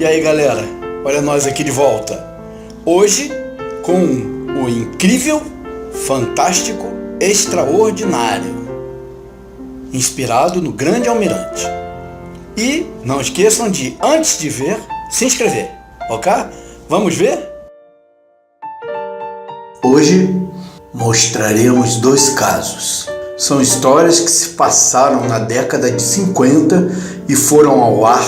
E aí galera, olha nós aqui de volta. Hoje com o incrível, fantástico, extraordinário, inspirado no Grande Almirante. E não esqueçam de, antes de ver, se inscrever, ok? Vamos ver? Hoje mostraremos 2 casos. São histórias que se passaram na década de 50 e foram ao ar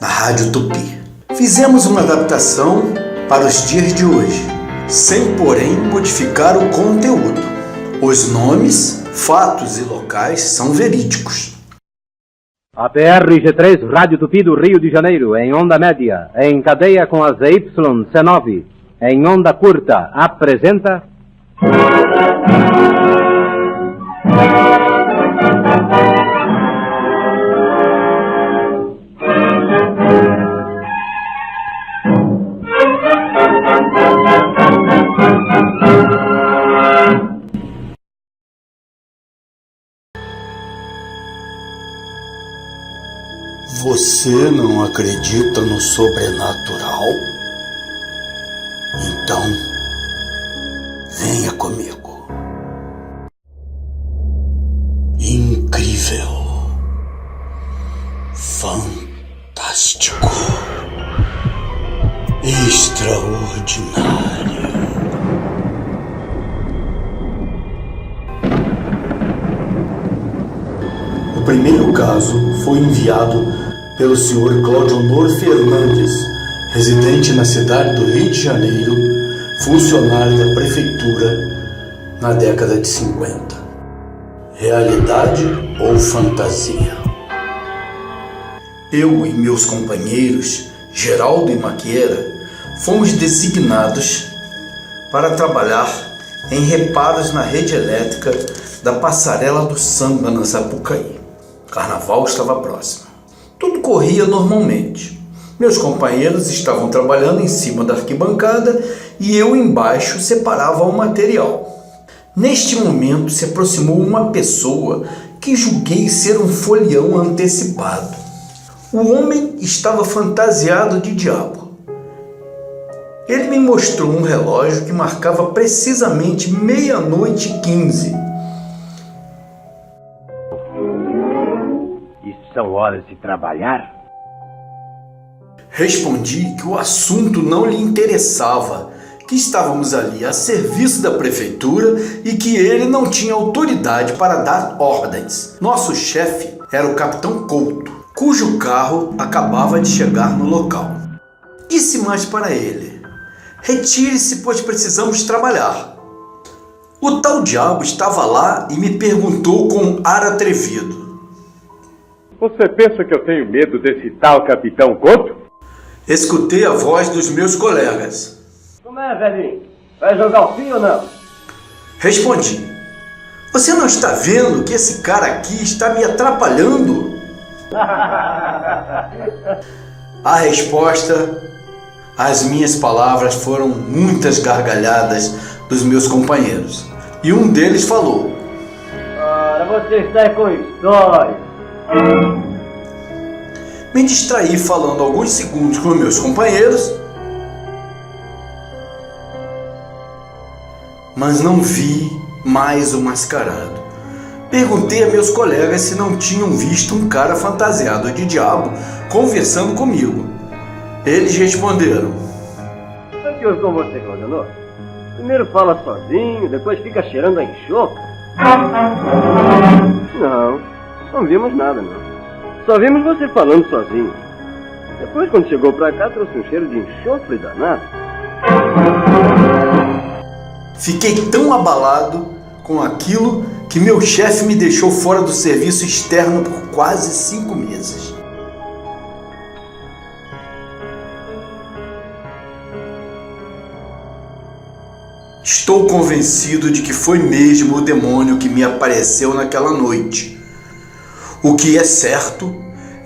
na Rádio Tupi. Fizemos uma adaptação para os dias de hoje, sem porém modificar o conteúdo. Os nomes, fatos e locais são verídicos. A PRG3 Rádio Tupi do Rio de Janeiro, em onda média, em cadeia com a ZYC9, em onda curta, apresenta... Você não acredita no sobrenatural? Então, venha comigo. Incrível, fantástico, extraordinário. O primeiro caso foi enviado pelo Sr. Claudionor Fernandes, residente na cidade do Rio de Janeiro, funcionário da prefeitura na década de 50. Realidade ou fantasia? Eu e meus companheiros, Geraldo e Maquieira, fomos designados para trabalhar em reparos na rede elétrica da Passarela do Samba na Sapucaí. O carnaval estava próximo. Tudo corria normalmente. Meus companheiros estavam trabalhando em cima da arquibancada e eu embaixo separava o material. Neste momento se aproximou uma pessoa que julguei ser um folião antecipado. O homem estava fantasiado de diabo. Ele me mostrou um relógio que marcava precisamente 00:15. São horas de trabalhar? Respondi que o assunto não lhe interessava, que estávamos ali a serviço da prefeitura e que ele não tinha autoridade para dar ordens. Nosso chefe era o capitão Couto, cujo carro acabava de chegar no local. Disse mais para ele: retire-se, pois precisamos trabalhar. O tal diabo estava lá e me perguntou com ar atrevido: você pensa que eu tenho medo desse tal Capitão Couto? Escutei a voz dos meus colegas. Como é, velhinho? Vai jogar o fim ou não? Respondi: você não está vendo que esse cara aqui está me atrapalhando? A resposta às minhas palavras foram muitas gargalhadas dos meus companheiros. E um deles falou: ora, você está com história. Me distraí falando alguns segundos com meus companheiros, mas não vi mais o mascarado. Perguntei a meus colegas se não tinham visto um cara fantasiado de diabo conversando comigo. Eles responderam: O que houve com você, Claudionor? Primeiro fala sozinho, depois fica cheirando a enxofre. Não vimos nada, não. Só vimos você falando sozinho. Depois, quando chegou pra cá, trouxe um cheiro de enxofre danado. Fiquei tão abalado com aquilo que meu chefe me deixou fora do serviço externo por quase 5 meses. Estou convencido de que foi mesmo o demônio que me apareceu naquela noite. O que é certo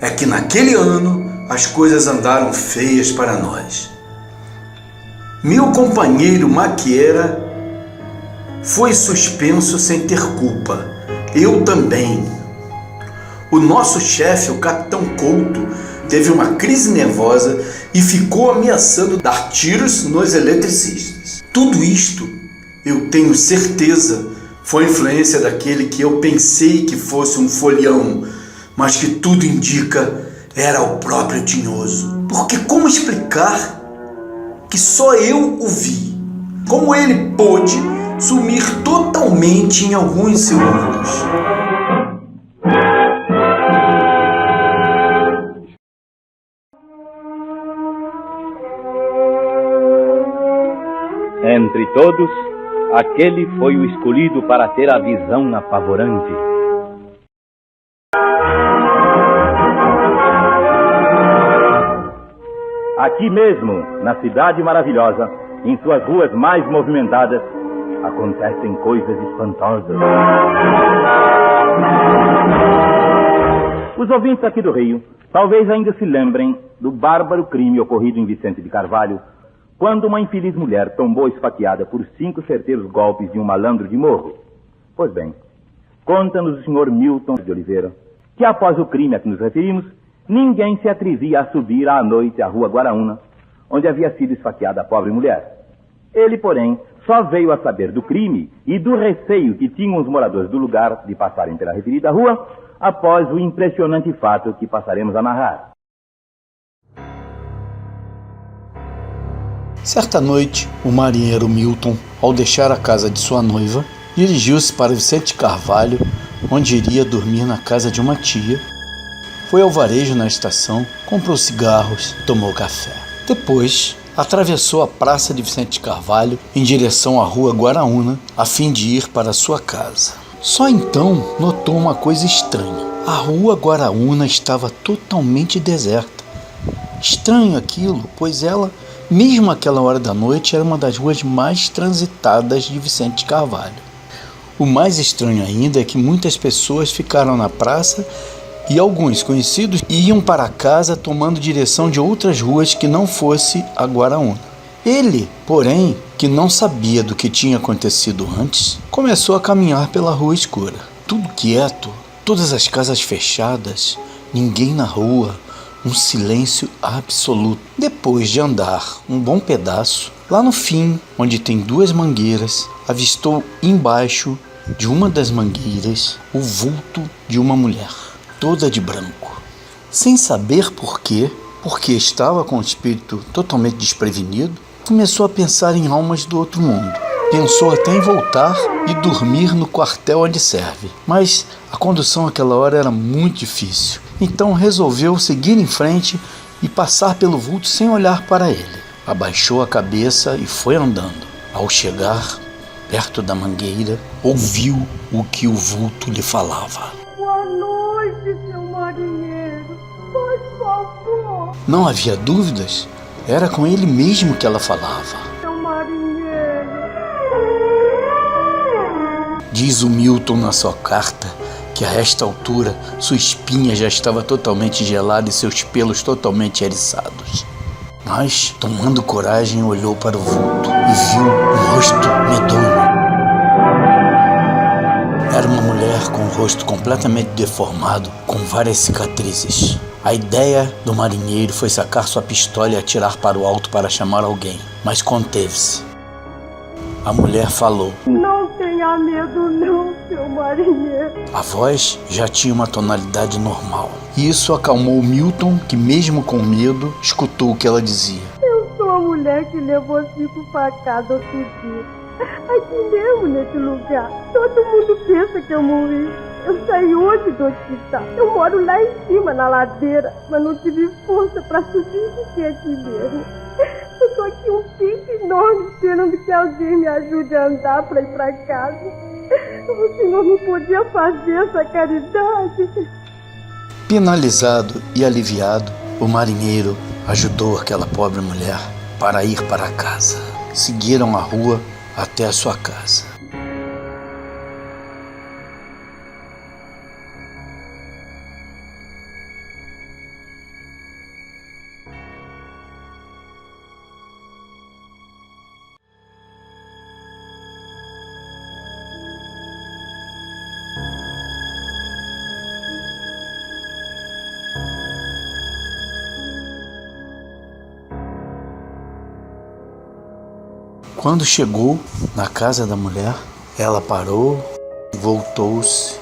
é que naquele ano as coisas andaram feias para nós. Meu companheiro Maquieira foi suspenso sem ter culpa. Eu também. O nosso chefe, o capitão Couto, teve uma crise nervosa e ficou ameaçando dar tiros nos eletricistas. Tudo isto, eu tenho certeza, foi influência daquele que eu pensei que fosse um folião, mas que tudo indica era o próprio Tinhoso. Porque como explicar que só eu o vi? Como ele pôde sumir totalmente em alguns segundos? Entre todos, aquele foi o escolhido para ter a visão apavorante. Aqui mesmo, na Cidade Maravilhosa, em suas ruas mais movimentadas, acontecem coisas espantosas. Os ouvintes aqui do Rio talvez ainda se lembrem do bárbaro crime ocorrido em Vicente de Carvalho, quando uma infeliz mulher tombou esfaqueada por 5 certeiros golpes de um malandro de morro. Pois bem, conta-nos o senhor Milton de Oliveira que após o crime a que nos referimos, ninguém se atrevia a subir à noite à rua Guaraúna, onde havia sido esfaqueada a pobre mulher. Ele, porém, só veio a saber do crime e do receio que tinham os moradores do lugar de passarem pela referida rua após o impressionante fato que passaremos a narrar. Certa noite, o marinheiro Milton, ao deixar a casa de sua noiva, dirigiu-se para Vicente de Carvalho, onde iria dormir na casa de uma tia. Foi ao varejo na estação, comprou cigarros, tomou café. Depois, atravessou a praça de Vicente de Carvalho em direção à rua Guaraúna, a fim de ir para sua casa. Só então notou uma coisa estranha. A rua Guaraúna estava totalmente deserta. Estranho aquilo, pois ela, mesmo àquela hora da noite, era uma das ruas mais transitadas de Vicente de Carvalho. O mais estranho ainda é que muitas pessoas ficaram na praça e alguns conhecidos iam para casa tomando direção de outras ruas que não fosse a Guaraúna. Ele, porém, que não sabia do que tinha acontecido antes, começou a caminhar pela rua escura. Tudo quieto, todas as casas fechadas, ninguém na rua, um silêncio absoluto. Depois de andar um bom pedaço, lá no fim, onde tem 2 mangueiras, avistou embaixo de uma das mangueiras o vulto de uma mulher, toda de branco. Sem saber porquê, porque estava com o espírito totalmente desprevenido, começou a pensar em almas do outro mundo. Pensou até em voltar e dormir no quartel onde serve, mas a condução àquela hora era muito difícil. Então resolveu seguir em frente e passar pelo vulto sem olhar para ele. Abaixou a cabeça e foi andando. Ao chegar perto da mangueira, ouviu o que o vulto lhe falava. Boa noite, seu marinheiro. Por favor. Não havia dúvidas, era com ele mesmo que ela falava. Seu marinheiro. Diz o Milton na sua carta que a esta altura sua espinha já estava totalmente gelada e seus pelos totalmente eriçados. Mas, tomando coragem, olhou para o vulto e viu um rosto medonho. Era uma mulher com o rosto completamente deformado, com várias cicatrizes. A ideia do marinheiro foi sacar sua pistola e atirar para o alto para chamar alguém, mas conteve-se. A mulher falou. Não tenha medo não, seu marinheiro. A voz já tinha uma tonalidade normal. E isso acalmou Milton, que mesmo com medo, escutou o que ela dizia. Eu sou a mulher que levou 5 facadas outro dia. Aqui mesmo, nesse lugar. Todo mundo pensa que eu morri. Eu saí hoje do hospital. Eu moro lá em cima, na ladeira, mas não tive força para subir e fiquei aqui mesmo. Eu tô aqui um tempo enorme esperando que alguém me ajude a andar para ir para casa. O senhor não podia fazer essa caridade? Penalizado e aliviado, o marinheiro ajudou aquela pobre mulher para ir para casa. Seguiram a rua até a sua casa. Quando chegou na casa da mulher, ela parou, voltou-se,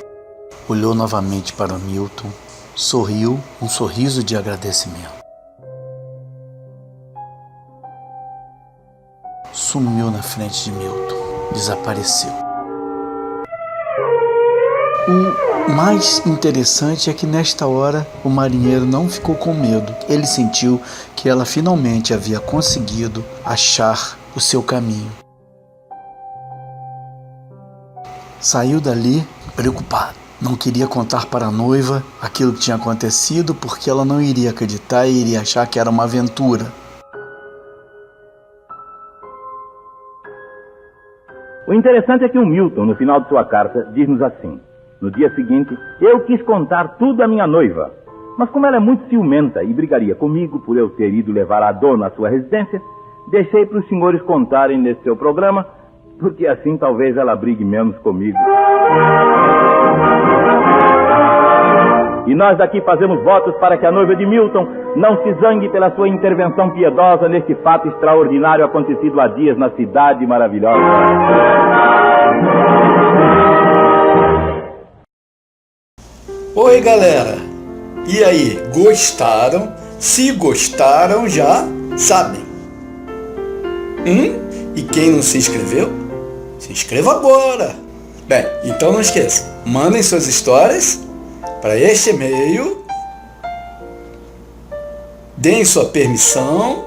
olhou novamente para o Milton, sorriu, um sorriso de agradecimento. Sumiu na frente de Milton, desapareceu. O mais interessante é que nesta hora o marinheiro não ficou com medo. Ele sentiu que ela finalmente havia conseguido achar o seu caminho. Saiu dali preocupado. Não queria contar para a noiva aquilo que tinha acontecido porque ela não iria acreditar e iria achar que era uma aventura. O interessante é que o Milton, no final de sua carta, diz-nos assim: no dia seguinte, eu quis contar tudo à minha noiva, mas como ela é muito ciumenta e brigaria comigo por eu ter ido levar a dona à sua residência, deixei para os senhores contarem nesse seu programa, porque assim talvez ela brigue menos comigo. E nós daqui fazemos votos para que a noiva de Milton não se zangue pela sua intervenção piedosa neste fato extraordinário acontecido há dias na cidade maravilhosa. Oi, galera! E aí, gostaram? Se gostaram, já sabem. E quem não se inscreveu? Se inscreva agora! Bem, então não esqueça, mandem suas histórias para este e-mail, deem sua permissão,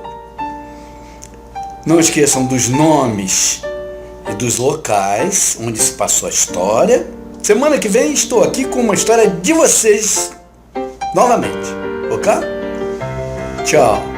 não esqueçam dos nomes e dos locais onde se passou a história. Semana que vem estou aqui com uma história de vocês novamente, ok? Tchau!